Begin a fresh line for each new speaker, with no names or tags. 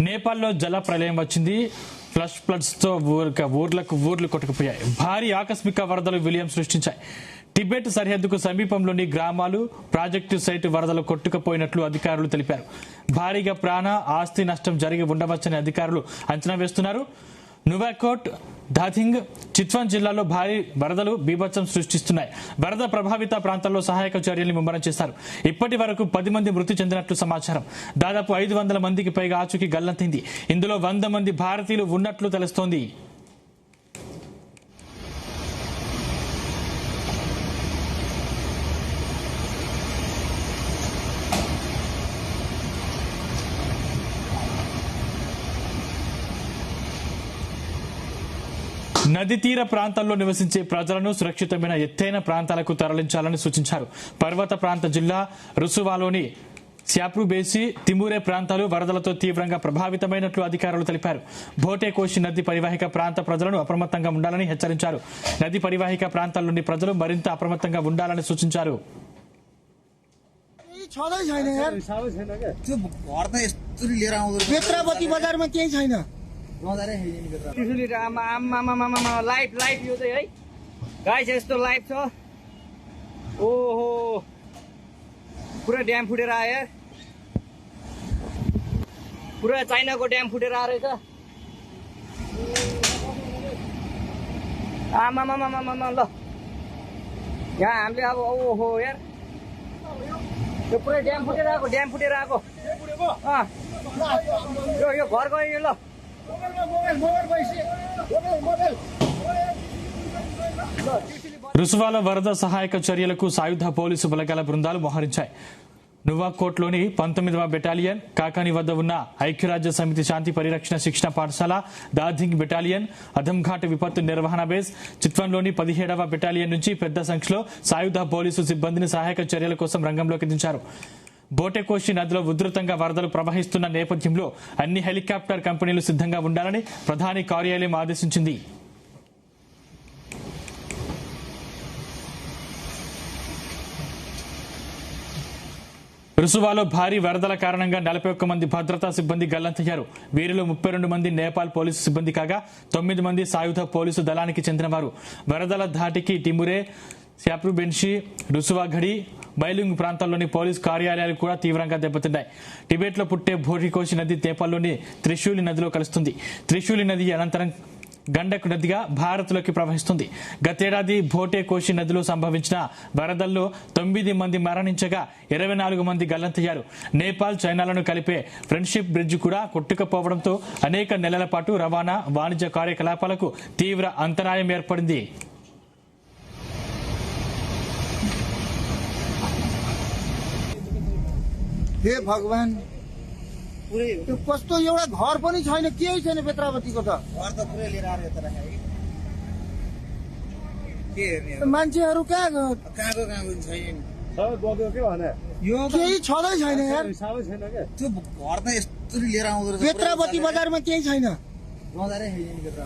నేపాల్లో జల ప్రళయం వచ్చింది. ఫ్లడ్స్ తో ఊర్లు కొట్టుకుపోయాయి. భారీ ఆకస్మిక వరదలు విలయం సృష్టించాయి. టిబెట్ సరిహద్దుకు సమీపంలోని గ్రామాలు, ప్రాజెక్టు సైటు వరదలు కొట్టుకుపోయినట్లు అధికారులు తెలిపారు. భారీగా ప్రాణ, ఆస్తి నష్టం జరిగి ఉండవచ్చని అధికారులు అంచనా వేస్తున్నారు. నువాకోట్, దాథింగ్, చిత్వాన్ జిల్లాలో భారీ వరదలు బీభత్సం సృష్టిస్తున్నాయి. వరద ప్రభావిత ప్రాంతాల్లో సహాయక చర్యలు ముమ్మరం చేశారు. ఇప్పటి వరకు 10 మంది మృతి చెందినట్లు సమాచారం. దాదాపు 500 మందికి పైగా ఆచూకీ గల్లంతైంది. ఇందులో 100 మంది భారతీయులు ఉన్నట్లు తెలుస్తోంది. నది తీర ప్రాంతాల్లో నివసించే ప్రజలను సురక్షితమైన ఎత్తైన ప్రాంతాలకు తరలించాలని సూచించారు. పర్వత ప్రాంత జిల్లా రుసువాలోని శాప్రుబేసి, తిమూరే ప్రాంతాలు వరదలతో తీవ్రంగా ప్రభావితమైనట్లు అధికారులు తెలిపారు. భోటేకోషి నది పరివాహిక ప్రాంత ప్రజలను అప్రమత్తంగా ఉండాలని హెచ్చరించారు. నది పరివాహిక ప్రాంతాల్లోని ప్రజలు మరింత అప్రమత్తంగా ఉండాలని సూచించారు.
लाइट यो चाहिँ है गाइस यस्तो लाइट छ। ओहो पुरा ड्याम फुटेर आयो यार, पुरा चाइनाको ड्याम फुटेर आएर छ। आमामामामामा ल यहाँ हामीले अब ओहो यार यो पुरै ड्याम फुटेर आएको यो घर गयो ल।
రుసువాల వరద సహాయక చర్యలకు సాయుధ పోలీసు బలగాల బృందాలు మోహరించాయి. నువాకోట్లోని 19వ బెటాలియన్, కాకాని వద్ద ఉన్న ఐక్యరాజ్య సమితి శాంతి పరిరక్షణ శిక్షణ పాఠశాల, దాథింగ్ బెటాలియన్, అధంఘాట్ విపత్తు నిర్వహణ బేస్, చిత్వంలోని 17వ బెటాలియన్ నుంచి పెద్ద సంఖ్యలో సాయుధ పోలీసు సిబ్బందిని సహాయక చర్యల కోసం రంగంలోకి దించారు. బోటెకోషి నదిలో ఉధృతంగా వరదలు ప్రవహిస్తున్న నేపథ్యంలో అన్ని హెలికాప్టర్ కంపెనీలు సిద్ధంగా ఉండాలని ప్రధాని కార్యాలయం ఆదేశించింది. రుసువాలో భారీ వరదల కారణంగా 41 మంది భద్రతా సిబ్బంది గల్లంతయ్యారు. వీరిలో 32 మంది నేపాల్ పోలీసు సిబ్బంది కాగా 9 మంది సాయుధ పోలీసు దళానికి చెందినవారు. వరదల ధాటికి టిమురే, శాప్రుబెన్షి, రుసువాఘడి, బైలుంగ్ ప్రాంతాల్లోని పోలీసు కార్యాలయాలు కూడా తీవ్రంగా దెబ్బతిన్నాయి. టిబెట్ లో పుట్టే భోటికోషి నది నేపాల్లోని త్రిశూలి నదిలో కలుస్తుంది. త్రిశూలి నది అనంతరం గండక్ నదిగా భారత్లోకి ప్రవహిస్తుంది. గతేడాది భోటేకోషి నదిలో సంభవించిన వరదల్లో 9 మంది మరణించగా 24 మంది గల్లంతయ్యారు. నేపాల్, చైనాలను కలిపే ఫ్రెండ్షిప్ బ్రిడ్జ్ కూడా కొట్టుకుపోవడంతో అనేక నెలల పాటు రవాణా, వాణిజ్య కార్యకలాపాలకు తీవ్ర అంతరాయం ఏర్పడింది.
हे भगवान, त्यो कस्तो एउटा घर पनि छैन, केही छैन बेत्रावतीको त।
घर त पुरै लिएर आएर यता राखे के हेर्ने
मान्छेहरू कहाँको
छैन
सबै बग्यो के भने
यो
केही छँदै छैन यार।
सबै छैन के
त्यो घर त यस्तो लिएर आउँदो रहेछ।
बेत्रावती बजारमा केही छैन।
नजारे हेर्ने बेत्रा।